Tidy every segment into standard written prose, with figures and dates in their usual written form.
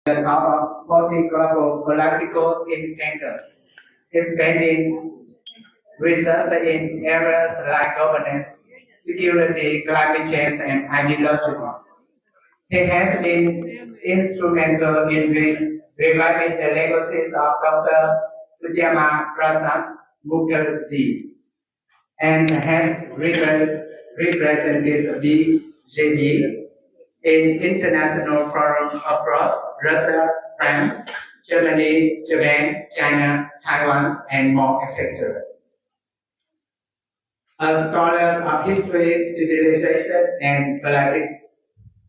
the top of 40 global political think tankers, expanding research in areas like governance, security, climate change, and ideology. He has been instrumental in reviving the legacies of Dr. Sudhyama Prasad Mukherjee and has represented BJP in international forums across Russia, France, Germany, Japan, China, Taiwan, and more, etc. As scholars of history, civilization, and politics,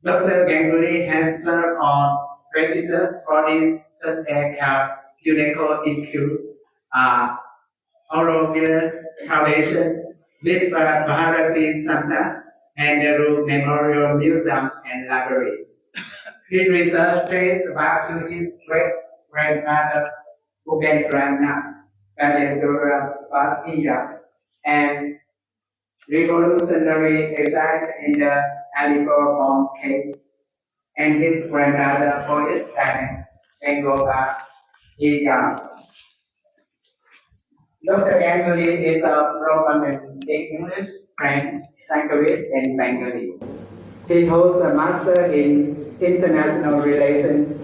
Dr. Ganguly has served on prestigious bodies such as UNESCO EQ, Aurobius Foundation, Visva Bharati Sansas, and the Nehru Memorial Museum and Library. His research traces back to his great-grandmother, Ubendranath Gandheswara Vaskiya, and revolutionary exile in the Alipur bomb case, and his grandmother Buddhist dynasty, Bengola Ega. Dr. Ganguly is a proponent in English, French, Sanskrit, and Bengali. He holds a Master in International Relations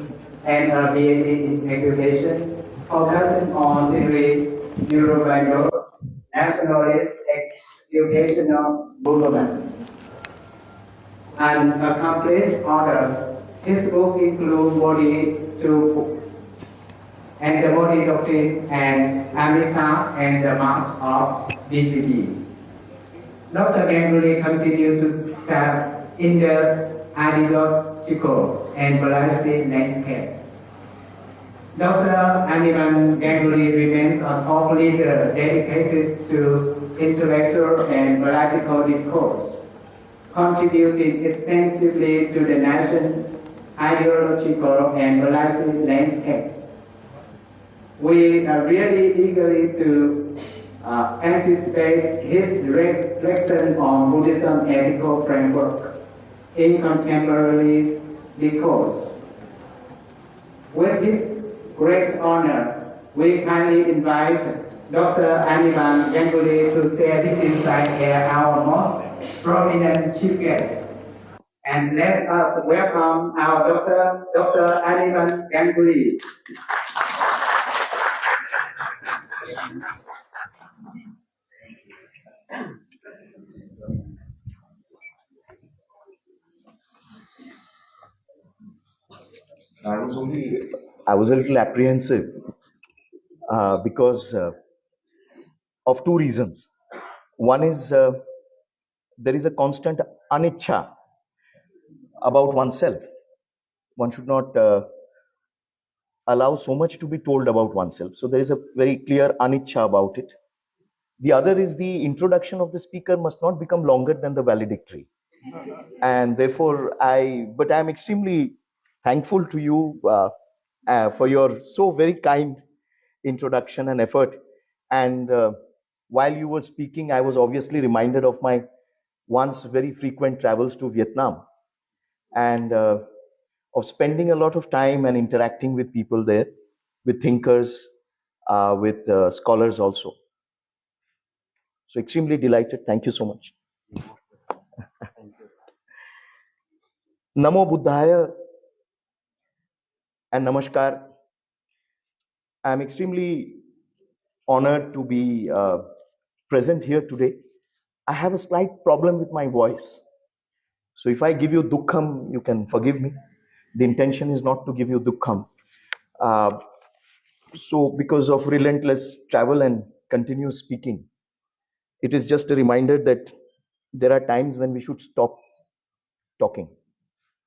and a PhD in Education, focusing on theory, European nationalist educational movement. An accomplished author, his book includes Bodhi to and the Bodhi Doctrine and Amrita and the March of BGP. Dr. Ganguly continues to serve in the ideological and policy landscape. Dr. Anirban Ganguly remains a top leader dedicated to intellectual and political discourse, contributing extensively to the nation's ideological and policy landscape. We are really eagerly to anticipate his reflection on Buddhism ethical framework in contemporary discourse. With this great honor, we kindly invite Dr. Anirban Ganguly to share his insight as our most prominent chief guest. And let us welcome our Dr. Anirban Ganguly. I was a little apprehensive because of two reasons. One is there is a constant anicca about oneself. One should not allow so much to be told about oneself. So there is a very clear anicca about it. The other is the introduction of the speaker must not become longer than the valedictory. And therefore, but I'm extremely thankful to you for your so very kind introduction and effort. And while you were speaking, I was obviously reminded of my once very frequent travels to Vietnam and of spending a lot of time and interacting with people there, with thinkers, with scholars also. So extremely delighted. Thank you so much. Namo Buddhaya and Namaskar. I'm extremely honored to be present here today. I have a slight problem with my voice. So if I give you dukkham, you can forgive me. The intention is not to give you dukkham. So because of relentless travel and continuous speaking, it is just a reminder that there are times when we should stop talking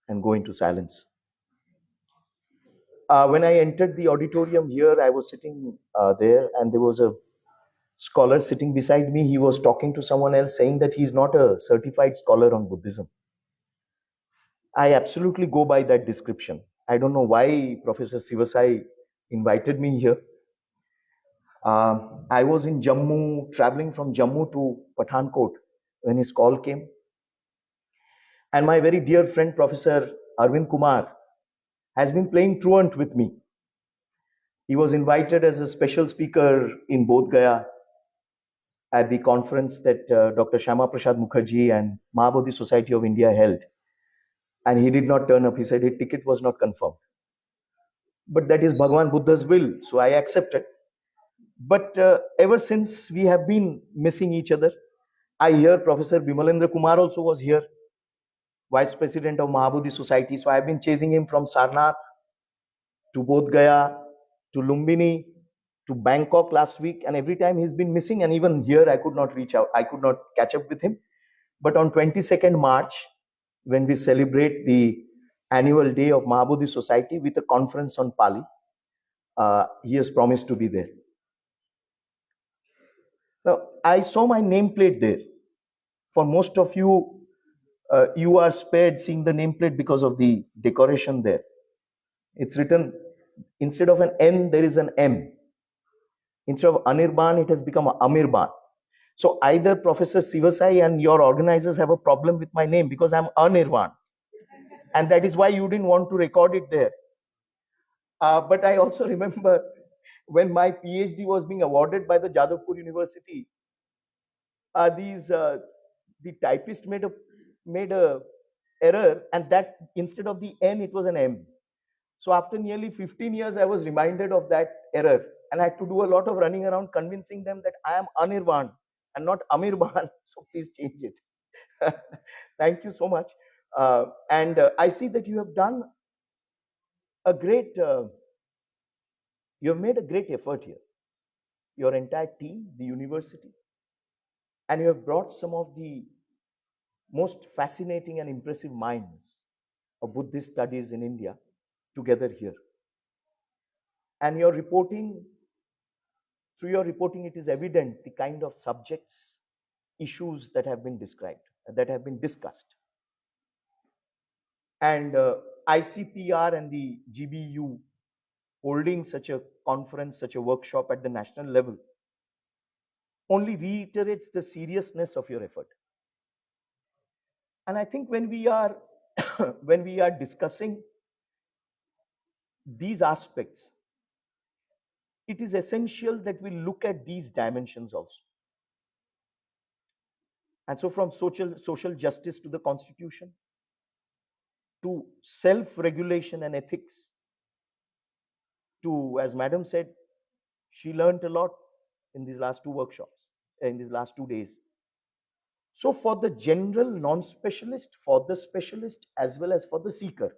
and go into silence. When I entered the auditorium here, I was sitting there and there was a scholar sitting beside me. He was talking to someone else saying that he's not a certified scholar on Buddhism. I absolutely go by that description. I don't know why Professor Sivasai invited me here. I was in Jammu, traveling from Jammu to Pathankot when his call came. And my very dear friend, Professor Arvind Kumar, has been playing truant with me. He was invited as a special speaker in Bodh Gaya at the conference that Dr. Shama Prasad Mukherjee and Mahabodhi Society of India held. And he did not turn up. He said his ticket was not confirmed. But that is Bhagwan Buddha's will, so I accepted. But ever since we have been missing each other. I hear Professor Bimalendra Kumar also was here, Vice President of Mahabodhi Society. So I've been chasing him from Sarnath to Bodh Gaya to Lumbini to Bangkok last week, and every time he's been missing, and even here I could not reach out, I could not catch up with him. But on 22nd March, when we celebrate the annual day of Mahabodhi Society with a conference on Pali, he has promised to be there. Now, I saw my nameplate there. For most of you, you are spared seeing the nameplate because of the decoration there. It's written, instead of an N, there is an M. Instead of Anirban, it has become Amirban. So either Professor Sivasai and your organizers have a problem with my name because I'm Anirban. And that is why you didn't want to record it there. But I also remember when my PhD was being awarded by the Jadavpur University, the typist made a error, and that instead of the N, it was an M. So after nearly 15 years, I was reminded of that error, and I had to do a lot of running around convincing them that I am Anirban and not Amirban. So please change it. Thank you so much. And I see that you have done a great, you have made a great effort here. Your entire team, the university, and you have brought some of the most fascinating and impressive minds of Buddhist studies in India together here. And your reporting, through your reporting, it is evident the kind of subjects, issues that have been described, that have been discussed. And ICPR and the GBU holding such a conference, such a workshop at the national level only reiterates the seriousness of your effort. And I think when we are when we are discussing these aspects, it is essential that we look at these dimensions also. And so from social justice to the constitution, to self-regulation and ethics, to, as madam said, she learned a lot in these last two workshops, in these last 2 days. So for the general non-specialist, for the specialist, as well as for the seeker,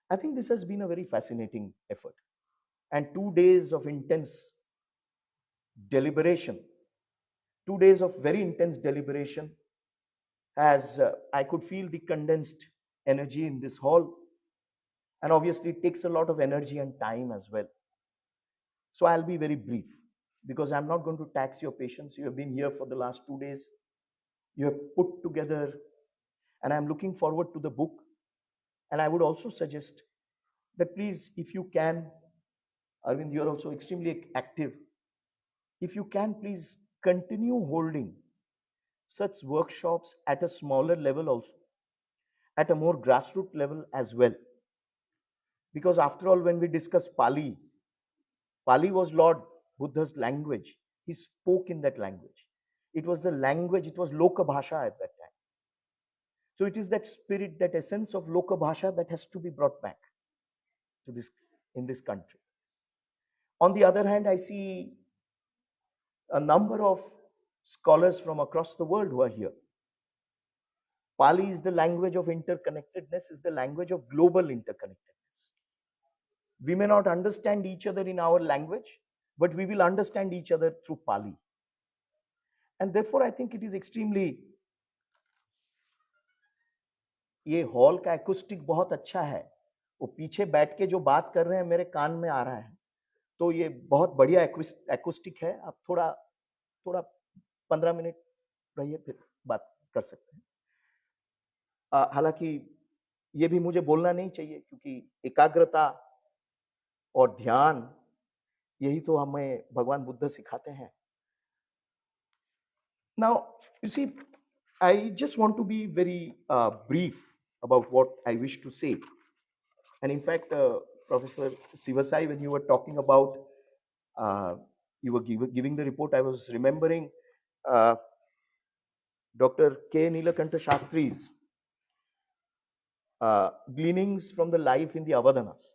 I think this has been a very fascinating effort. And 2 days of intense deliberation, 2 days of very intense deliberation, as I could feel the condensed energy in this hall. And obviously it takes a lot of energy and time as well. So I'll be very brief because I'm not going to tax your patience. You have been here for the last 2 days. You have put together, and I'm looking forward to the book. And I would also suggest that please, if you can, Arvind, you're also extremely active. If you can, please continue holding such workshops at a smaller level also, at a more grassroots level as well. Because after all, when we discuss Pali, Pali was Lord Buddha's language. He spoke in that language. It was the language, it was Loka Bhasha at that time. So it is that spirit, that essence of Loka Bhasha that has to be brought back to this, in this country. On the other hand, I see a number of scholars from across the world who are here. Pali is the language of interconnectedness, is the language of global interconnectedness. We may not understand each other in our language, but we will understand each other through Pali. And therefore, I think it is extremely, ये hall का acoustic बहुत अच्छा है. वो पीछे बैठ के जो बात कर रहे हैं मेरे कान में आ रहा है, तो ये बहुत बढ़िया एक्यूस्टिक है. आप थोड़ा 15 मिनट रहिए, फिर बात कर सकते हैं. हालांकि ये भी मुझे बोलना नहीं चाहिए क्योंकि एकाग्रता और ध्यान, यही तो हमें भगवान बुद्ध सिखाते हैं. Now, you see, I just want to be very brief about what I wish to say. And in fact, Professor Sivasai, when you were talking about, uh, you were giving the report, I was remembering uh, Dr. K. Nilakanta Shastri's gleanings from the life in the Avadanas.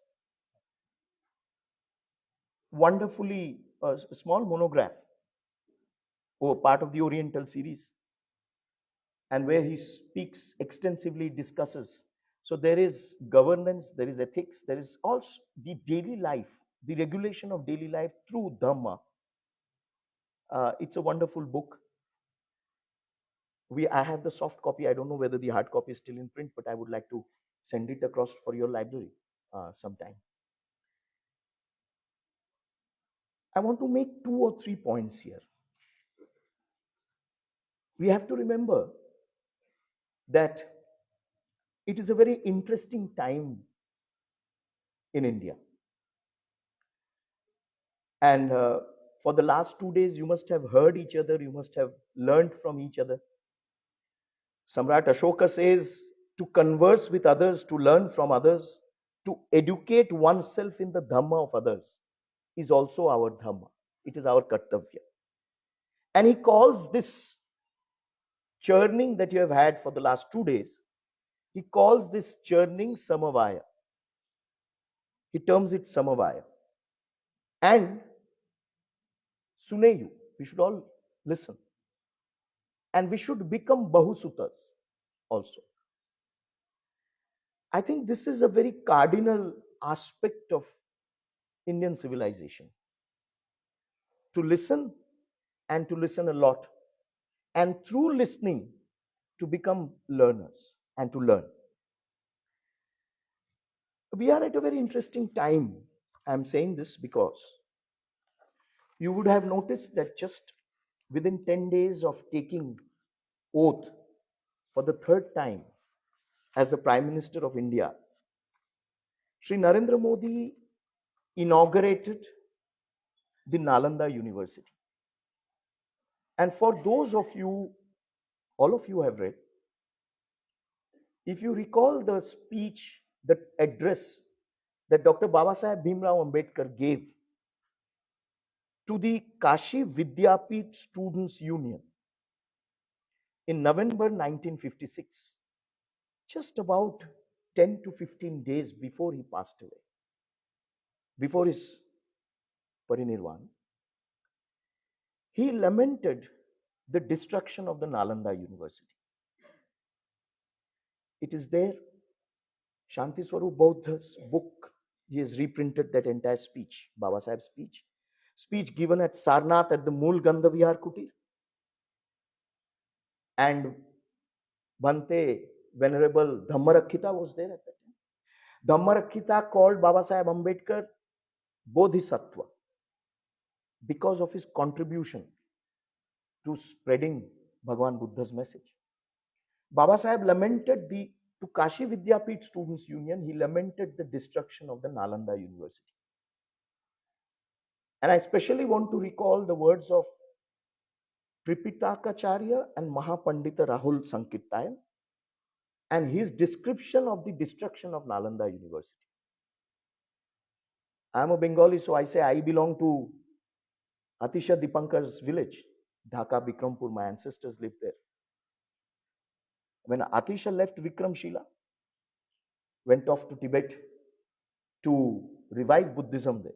Wonderfully, a small monograph, or part of the Oriental series, and where he speaks extensively, discusses. So there is governance, there is ethics, there is also the daily life, the regulation of daily life through Dhamma. It's a wonderful book. I have the soft copy. I don't know whether the hard copy is still in print, but I would like to send it across for your library sometime. I want to make 2 or 3 points here. We have to remember that it is a very interesting time in India. And for the last 2 days, you must have heard each other, you must have learned from each other. Samrat Ashoka says to converse with others, to learn from others, to educate oneself in the Dhamma of others is also our Dhamma. It is our Kartavya. And he calls this churning that you have had for the last 2 days, he calls this churning Samavaya. He terms it Samavaya. And Suneyu, we should all listen. And we should become Bahusutas also. I think this is a very cardinal aspect of Indian civilization. To listen and to listen a lot. And through listening, to become learners and to learn. We are at a very interesting time. I'm saying this because you would have noticed that just within 10 days of taking oath for the third time as the Prime Minister of India, Sri Narendra Modi inaugurated the Nalanda University. And for those of you, all of you have read, if you recall the speech, the address that Dr. Babasaheb Bhimrao Ambedkar gave to the Kashi Vidyapit Students Union in November 1956, just about 10 to 15 days before he passed away, before his parinirvan, he lamented the destruction of the Nalanda University. It is there. Shanti Swarup Bauddha's book, he has reprinted that entire speech, Baba Saheb's speech given at Sarnath at the Mool Gandha Vihar Kutir. And Bhante, Venerable Dhammarakkhita was there at that time. Dhammarakkhita called Baba Saheb Ambedkar Bodhisattva because of his contribution to spreading Bhagwan Buddha's message. Baba Saheb lamented to Kashi Vidyapit Students Union, he lamented the destruction of the Nalanda University. And I especially want to recall the words of Tripitaka and Mahapandita Rahul Sankirtayan and his description of the destruction of Nalanda University. I am a Bengali, so I say I belong to Atisha Dipankar's village, Dhaka, Bikrampur. My ancestors lived there. When Atisha left Vikramshila, went off to Tibet to revive Buddhism there.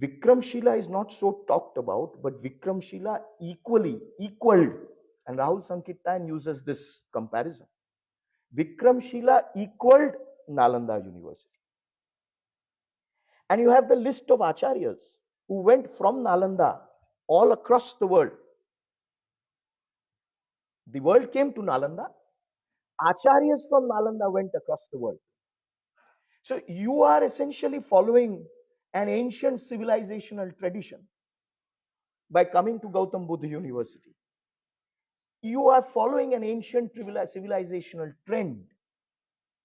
Vikramshila is not so talked about, but Vikramshila equaled, and Rahul Sankirtan uses this comparison. Vikramshila equaled Nalanda University. And you have the list of acharyas who went from Nalanda all across the world. The world came to Nalanda. Acharyas from Nalanda went across the world. So you are essentially following an ancient civilizational tradition by coming to Gautam Buddha University. You are following an ancient civilizational trend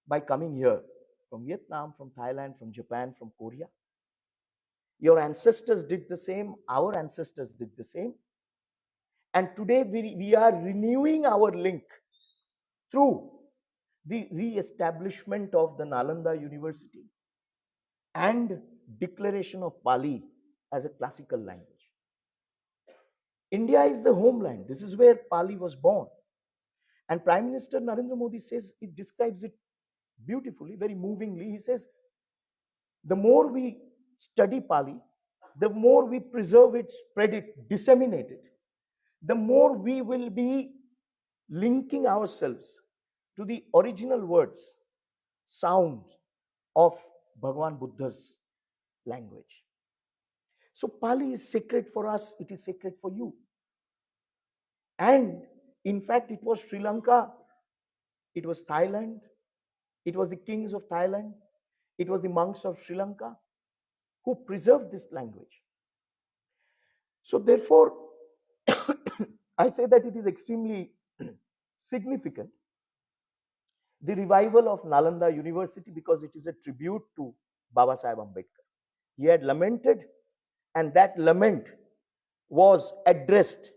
by coming here from Vietnam, from Thailand, from Japan, from Korea. Your ancestors did the same, our ancestors did the same. And today we are renewing our link through the re-establishment of the Nalanda University, and declaration of Pali as a classical language. India is the homeland. This is where Pali was born. And Prime Minister Narendra Modi says, it describes it beautifully, very movingly. He says, the more we study Pali, the more we preserve it, spread it, disseminate it, the more we will be linking ourselves to the original words, sounds of Bhagwan Buddha's language. So Pali is sacred for us, it is sacred for you. And in fact, it was Sri Lanka, it was Thailand, it was the kings of Thailand, it was the monks of Sri Lanka who preserved this language. So therefore, I say that it is extremely significant, the revival of Nalanda University, because it is a tribute to Baba Saheb Ambedkar. He had lamented, and that lament was addressed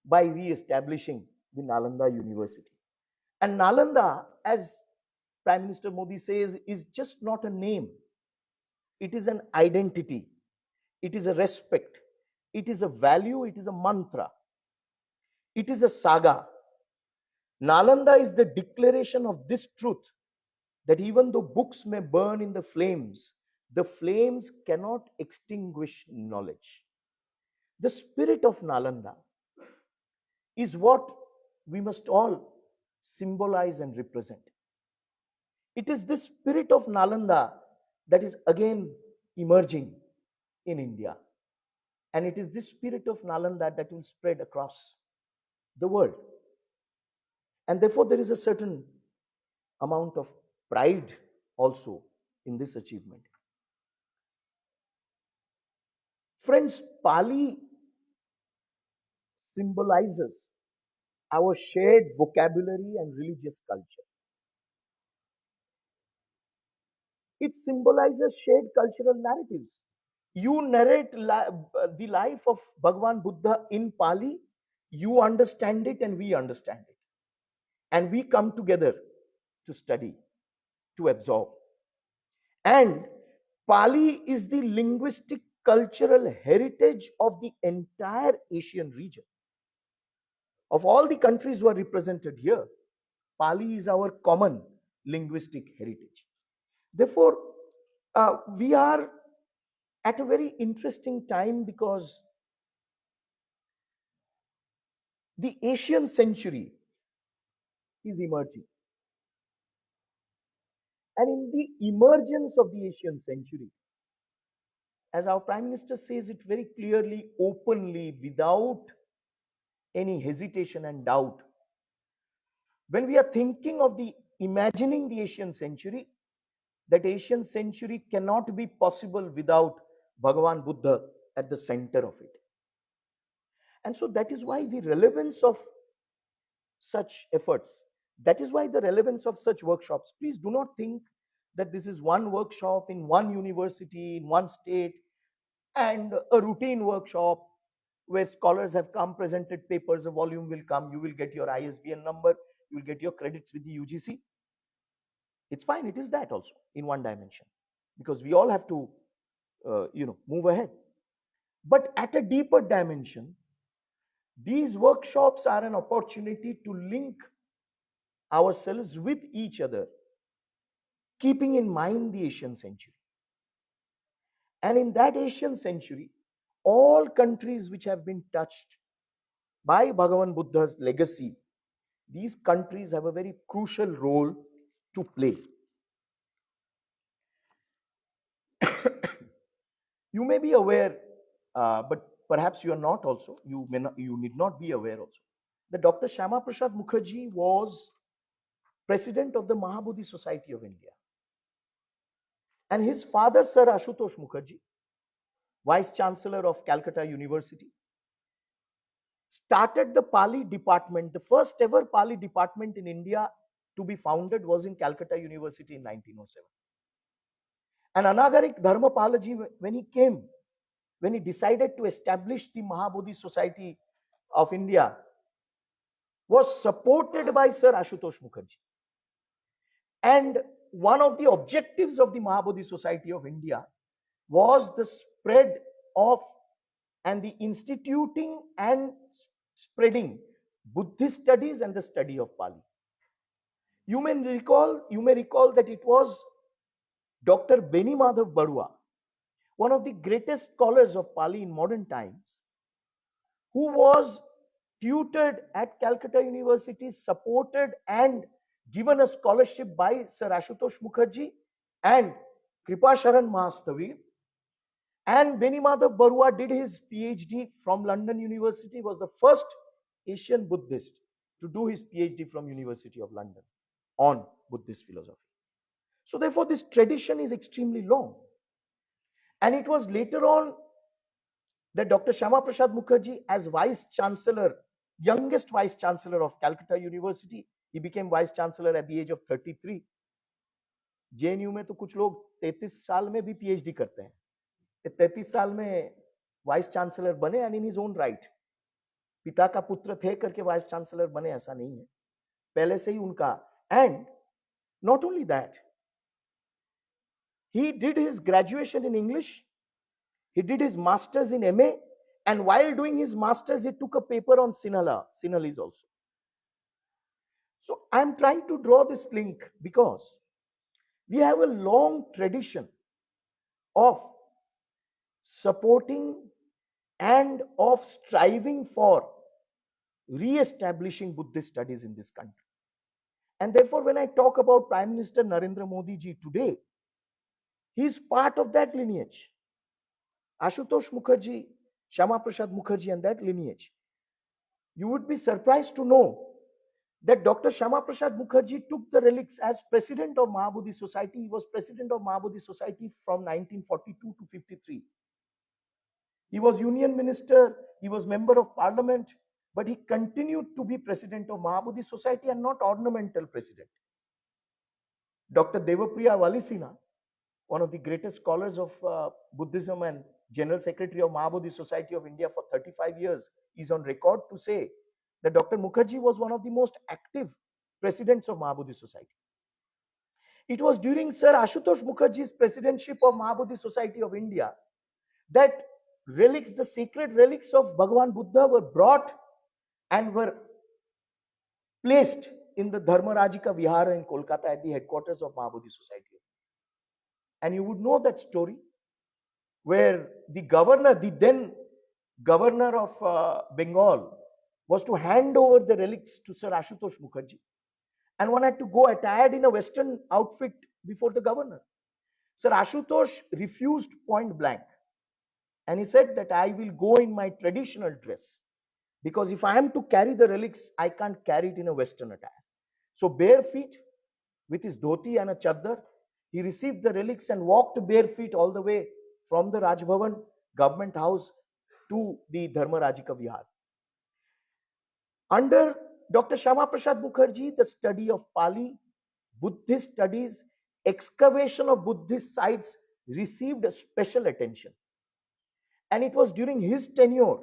by re-establishing the Nalanda University. And Nalanda, as Prime Minister Modi says, is just not a name. It is an identity. It is a respect. It is a value. It is a mantra. It is a saga. Nalanda is the declaration of this truth, that even though books may burn in the flames cannot extinguish knowledge. The spirit of Nalanda is what we must all symbolize and represent. It is this spirit of Nalanda that is again emerging in India. And it is this spirit of Nalanda that will spread across the world. And therefore, there is a certain amount of pride also in this achievement. Friends, Pali symbolizes our shared vocabulary and religious culture. It symbolizes shared cultural narratives. You narrate the life of Bhagwan Buddha in Pali, you understand it and we understand it. And we come together to study, to absorb. And Pali is the linguistic cultural heritage of the entire Asian region. Of all the countries who are represented here, Pali is our common linguistic heritage. Therefore, we are at a very interesting time, because the Asian century is emerging. And in the emergence of the Asian century, as our Prime Minister says it very clearly, openly, without any hesitation and doubt, when we are thinking of imagining the Asian century, that Asian century cannot be possible without Bhagavan Buddha at the center of it. And so that is why the relevance of such efforts, that is why the relevance of such workshops. Please do not think that this is one workshop in one university, in one state, and a routine workshop where scholars have come, presented papers, a volume will come, you will get your ISBN number, you will get your credits with the UGC. It's fine, it is that also in one dimension, because we all have to move ahead. But at a deeper dimension, these workshops are an opportunity to link ourselves with each other, keeping in mind the Asian century. And in that Asian century, all countries which have been touched by Bhagavan Buddha's legacy, these countries have a very crucial role to play. You may be aware, but perhaps you are not also, you need not be aware also, that Dr. Shyama Prasad Mukherjee was president of the Mahabodhi Society of India. And his father, Sir Ashutosh Mukherjee, Vice Chancellor of Calcutta University, started the Pali department. The first ever Pali department in India to be founded was in Calcutta University in 1907. And Anagarik Dharmapalaji, when he decided to establish the Mahabodhi Society of India, was supported by Sir Ashutosh Mukherjee. And one of the objectives of the Mahabodhi Society of India was the spread of and the instituting and spreading Buddhist studies and the study of Pali. You may recall that it was Dr. Beni Madhav Barua, one of the greatest scholars of Pali in modern times, who was tutored at Calcutta University, supported and given a scholarship by Sir Ashutosh Mukherjee and Kripasharan Mahastavir. And Beni Madhav Barua did his PhD from London University, was the first Asian Buddhist to do his PhD from University of London on Buddhist philosophy. So therefore, this tradition is extremely long. And it was later on that Dr. Shama Prasad Mukherjee, as Vice Chancellor, youngest Vice Chancellor of Calcutta University, he became Vice Chancellor at the age of 33. JNU में तो कुछ लोग 33 साल में भी PhD करते हैं. 33 साल में वाइस चांसलर बने and in his own right. पिता का पुत्र थे करके वाइस चांसलर बने ऐसा नहीं है, पहले से ही उनका. And not only that, he did his graduation in English, he did his masters in MA, and while doing his masters he took a paper on Sinhalese also. So I am trying to draw this link because we have a long tradition of supporting and of striving for re-establishing Buddhist studies in this country. And therefore, when I talk about Prime Minister Narendra Modi ji today, he is part of that lineage. Ashutosh Mukherjee, Shama Prasad Mukherjee and that lineage. You would be surprised to know that Dr. Shama Prasad Mukherjee took the relics as president of Mahabodhi Society. He was president of Mahabodhi Society from 1942 to 53. He was union minister, he was member of parliament, but he continued to be president of Mahabodhi Society and not ornamental president. Dr. Devapriya Valisina, one of the greatest scholars of Buddhism and General Secretary of Mahabodhi Society of India for 35 years, is on record to say that Dr. Mukherjee was one of the most active presidents of Mahabodhi Society. It was during Sir Ashutosh Mukherjee's presidency of Mahabodhi Society of India that relics, the sacred relics of Bhagavan Buddha were brought and were placed in the Dharmarajika Vihara in Kolkata at the headquarters of Mahabodhi Society. And you would know that story where the governor, the then governor of Bengal, was to hand over the relics to Sir Ashutosh Mukherjee. And one had to go attired in a Western outfit before the governor. Sir Ashutosh refused point blank. And he said that I will go in my traditional dress. Because if I am to carry the relics, I can't carry it in a Western attire. So bare feet, with his dhoti and a chaddar, he received the relics and walked bare feet all the way from the Raj Bhavan, government house, to the Dharmarajika Vihar. Under Dr. Shama Prasad Mukherjee, the study of Pali, Buddhist studies, excavation of Buddhist sites received a special attention. And it was during his tenure,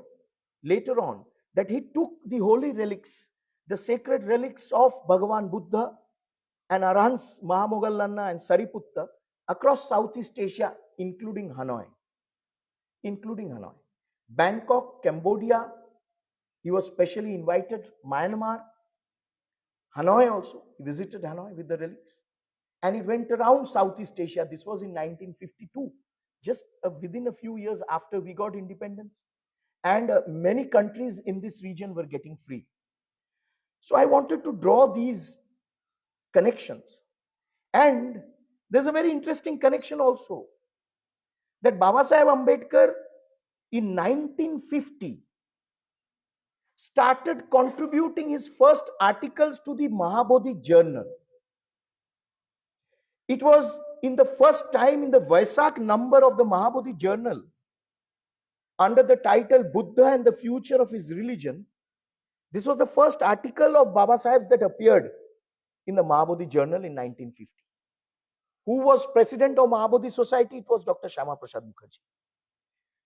later on, that he took the holy relics, the sacred relics of Bhagavan Buddha and Arhants Mahamoggallana and Sariputta across Southeast Asia, including Hanoi. Bangkok, Cambodia, he was specially invited, Myanmar, Hanoi also, he visited Hanoi with the relics. And he went around Southeast Asia. This was in 1952, just within a few years after we got independence. And many countries in this region were getting free. So I wanted to draw these connections. And there's a very interesting connection also, that Babasaheb Ambedkar in 1950 started contributing his first articles to the Mahabodhi Journal. It was in the first time in the Vaisak number of the Mahabodhi Journal, under the title Buddha and the Future of His Religion. This was the first article of Baba Saheb's that appeared in the Mahabodhi Journal in 1950. Who was president of Mahabodhi Society? It was Dr. Shama Prasad Mukherjee.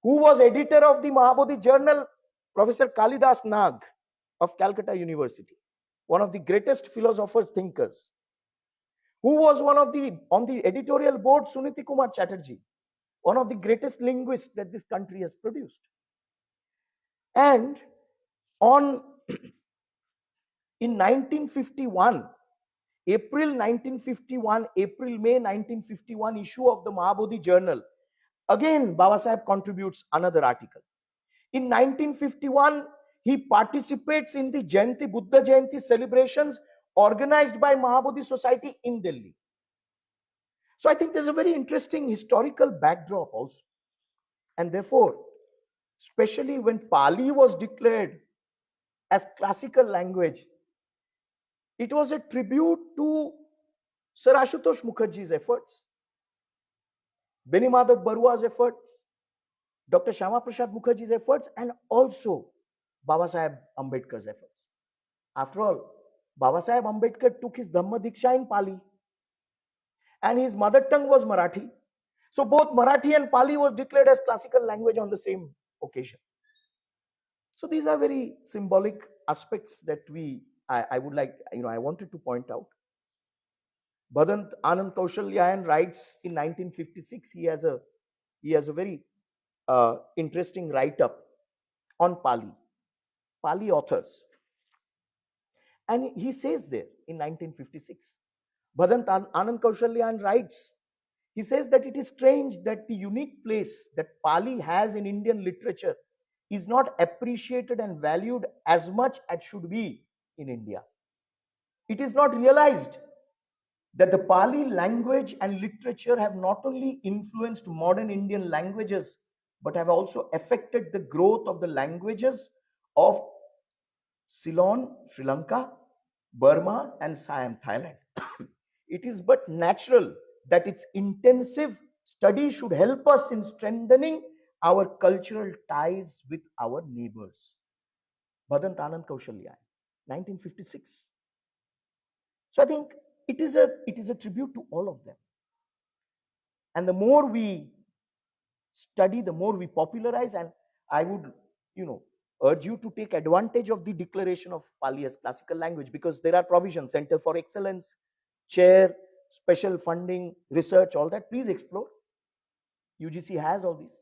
Who was editor of the Mahabodhi Journal? Professor Kalidas Nag of Calcutta University, one of the greatest philosophers, thinkers. Who was on the editorial board? Suniti Kumar Chatterjee, one of the greatest linguists that this country has produced. And on in 1951, April-May 1951 issue of the Mahabodhi Journal, again Baba Saheb contributes another article. In 1951, he participates in the Buddha Jayanti celebrations organized by Mahabodhi Society in Delhi. So I think there's a very interesting historical backdrop also. And therefore, especially when Pali was declared as classical language, it was a tribute to Sir Ashutosh Mukherjee's efforts, Beni Madhav Barua's efforts, Dr. Shyama Prasad Mukherjee's efforts, and also Baba Saheb Ambedkar's efforts. After all, Baba Saheb Ambedkar took his Dhamma Diksha in Pali, and his mother tongue was Marathi. So both Marathi and Pali was declared as classical language on the same occasion. So these are very symbolic aspects that I would like, I wanted to point out. Bhadant Anand Kaushalyayan writes in 1956, he has a very interesting write-up on Pali authors. And he says there in 1956, Bhadant Anand Kaushalyayan writes, he says that it is strange that the unique place that Pali has in Indian literature is not appreciated and valued as much as should be in India. It is not realized that the Pali language and literature have not only influenced modern Indian languages, but have also affected the growth of the languages of Ceylon, Sri Lanka, Burma, and Siam, Thailand. It is but natural that its intensive study should help us in strengthening our cultural ties with our neighbors. Bhadant Anand Kaushalyayan, 1956. So I think it is a tribute to all of them. And the more we study, the more we popularize, and I would, urge you to take advantage of the declaration of Pali as classical language, because there are provisions, Center for Excellence, chair, special funding, research, all that. Please explore. UGC has all these.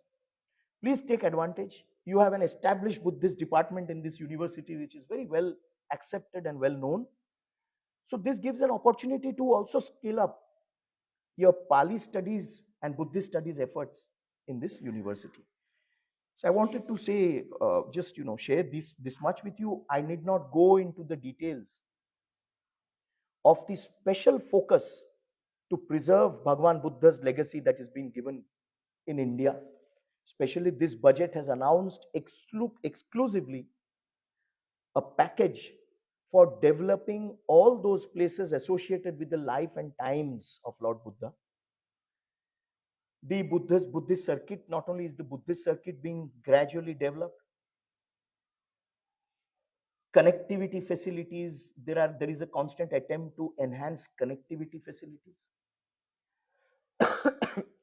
Please take advantage. You have an established Buddhist department in this university, which is very well accepted and well known. So this gives an opportunity to also scale up your Pali studies and Buddhist studies efforts in this university. So I wanted to say, just share this much with you. I need not go into the details of the special focus to preserve Bhagwan Buddha's legacy that is being given in India. Especially this budget has announced exclusively a package for developing all those places associated with the life and times of Lord Buddha. The Buddhist circuit, not only is the Buddhist circuit being gradually developed, connectivity facilities, there is a constant attempt to enhance connectivity facilities.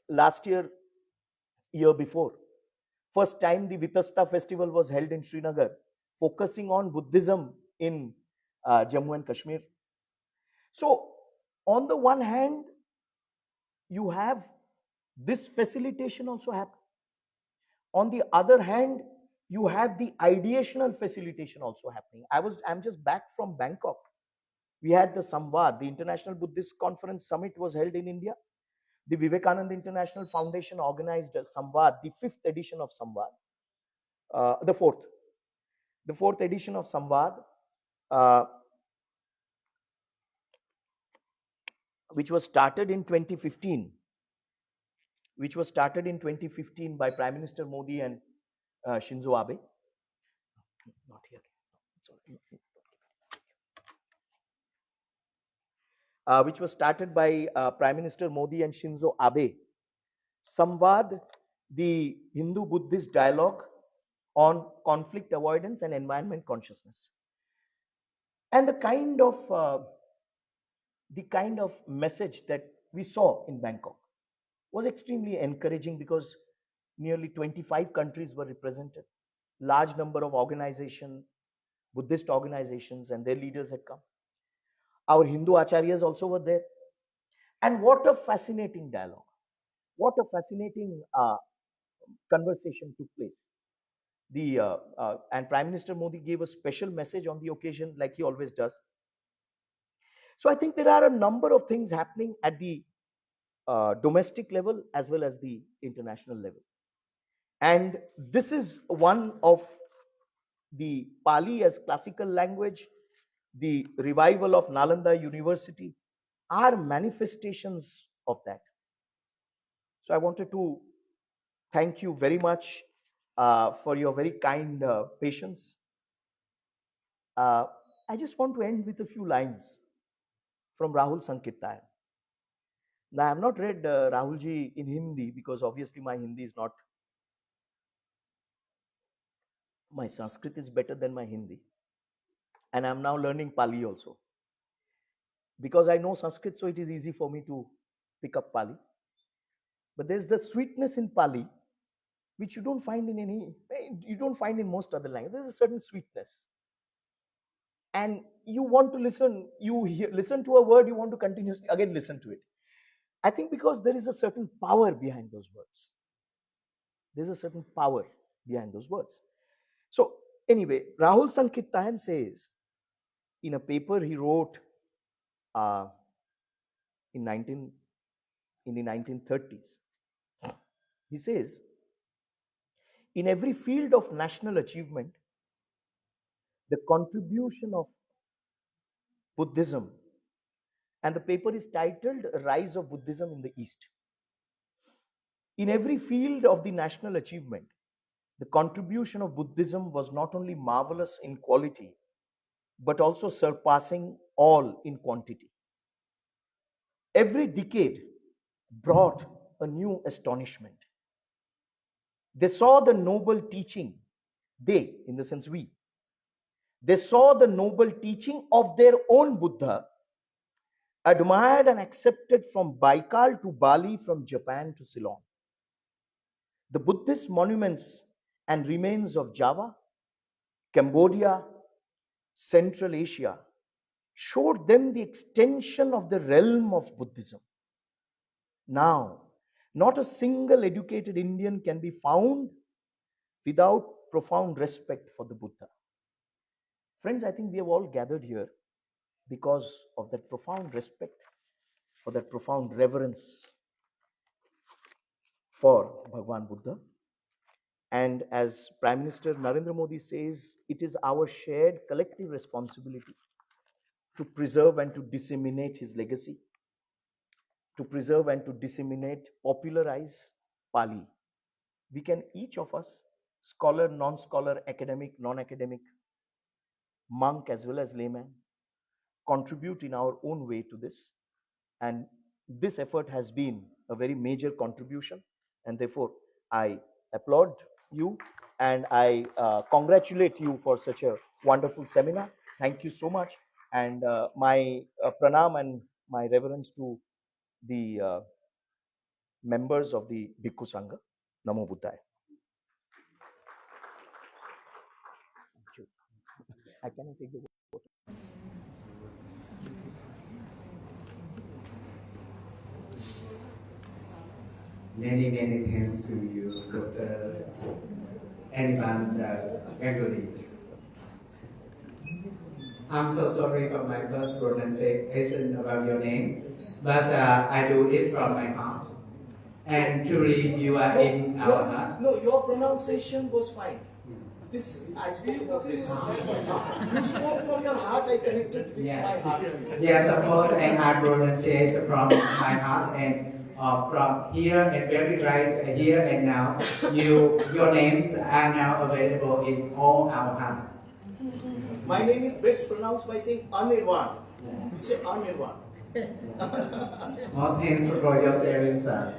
Last year before, first time the Vitasta festival was held in Srinagar, focusing on Buddhism in Jammu and Kashmir. So on the one hand, you have this facilitation also happen. On the other hand, you have the ideational facilitation also happening. I'm just back from Bangkok. We had the Samvad, the International Buddhist Conference Summit was held in India. The Vivekananda International Foundation organized a Samvad, the 5th edition of Samvad, the fourth edition of Samvad, which was started in 2015. Which was started in 2015 by Prime Minister Modi and Shinzo Abe. Not here. Which was started by Prime Minister Modi and Shinzo Abe. Samvad, the Hindu-Buddhist dialogue on conflict avoidance and environment consciousness. And the kind of message that we saw in Bangkok was extremely encouraging, because nearly 25 countries were represented. Large number of organizations, Buddhist organizations, and their leaders had come. Our Hindu acharyas also were there. And what a fascinating dialogue. What a fascinating conversation took place. And Prime Minister Modi gave a special message on the occasion, like he always does. So I think there are a number of things happening at the domestic level as well as the international level. And this is one of the Pali as classical language, the revival of Nalanda University are manifestations of that. So I wanted to thank you very much for your very kind patience. I just want to end with a few lines from Rahul Sankirtan. Now, I have not read Rahulji in Hindi because obviously my Hindi is not, my Sanskrit is better than my Hindi. And I'm now learning Pali also. Because I know Sanskrit, so it is easy for me to pick up Pali. But there's the sweetness in Pali, which you don't find in most other languages. There's a certain sweetness. And you want to listen, listen to a word, you want to continuously again listen to it. I think because there is a certain power behind those words. There's a certain power behind those words. So anyway, Rahul Sankirtan says in a paper he wrote in the 1930s, he says, in every field of national achievement, the contribution of Buddhism, and the paper is titled Rise of Buddhism in the East. In every field of the national achievement, the contribution of Buddhism was not only marvelous in quality, but also surpassing all in quantity. Every decade brought a new astonishment. They saw the noble teaching, they, in the sense we, they saw the noble teaching of their own Buddha, admired and accepted from Baikal to Bali, from Japan to Ceylon. The Buddhist monuments and remains of Java, Cambodia, Central Asia showed them the extension of the realm of Buddhism. Now, not a single educated Indian can be found without profound respect for the Buddha. Friends, I think we have all gathered here because of that profound respect, for that profound reverence for Bhagwan Buddha. And as Prime Minister Narendra Modi says, it is our shared collective responsibility to preserve and to disseminate his legacy, to preserve and to disseminate, popularize Pali. We can, each of us, scholar, non-scholar, academic, non-academic, monk as well as layman, contribute in our own way to this. And this effort has been a very major contribution. And therefore, I applaud you and I congratulate you for such a wonderful seminar. Thank you so much. And my pranam and my reverence to the members of the Bhikkhu Sangha. Namo Buddhaya. Thank you. I cannot take the Many, many thanks to you, Dr. Anyone Ganguly. I'm so sorry for my first pronunciation about your name, but I do it from my heart. And truly, you are in our heart. No, your pronunciation was fine. This, I spoke about this. You spoke from your heart, I connected with my heart. Yes, of course, and I pronunciate from my heart, and from here and very right here and now, your names are now available in all our hearts. My name is best pronounced by saying Anirvan. You say Anirvan. More thanks for your sharing, sir.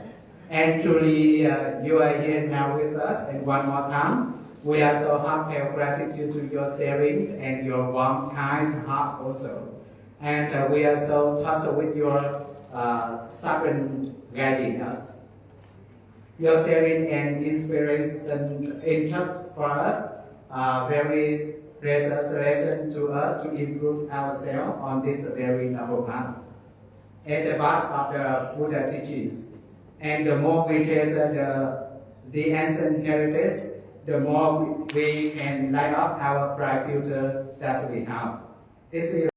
And truly, you are here now with us, and one more time, we are so heartfelt gratitude to your sharing and your warm, kind heart also. And we are so touched with your sovereign guiding us. Your sharing and inspiration interest for us very precious lesson to us to improve ourselves on this very noble path. at the base of the Buddha teachings. And the more we taste the ancient heritage, the more we can light up our bright future that we have. It's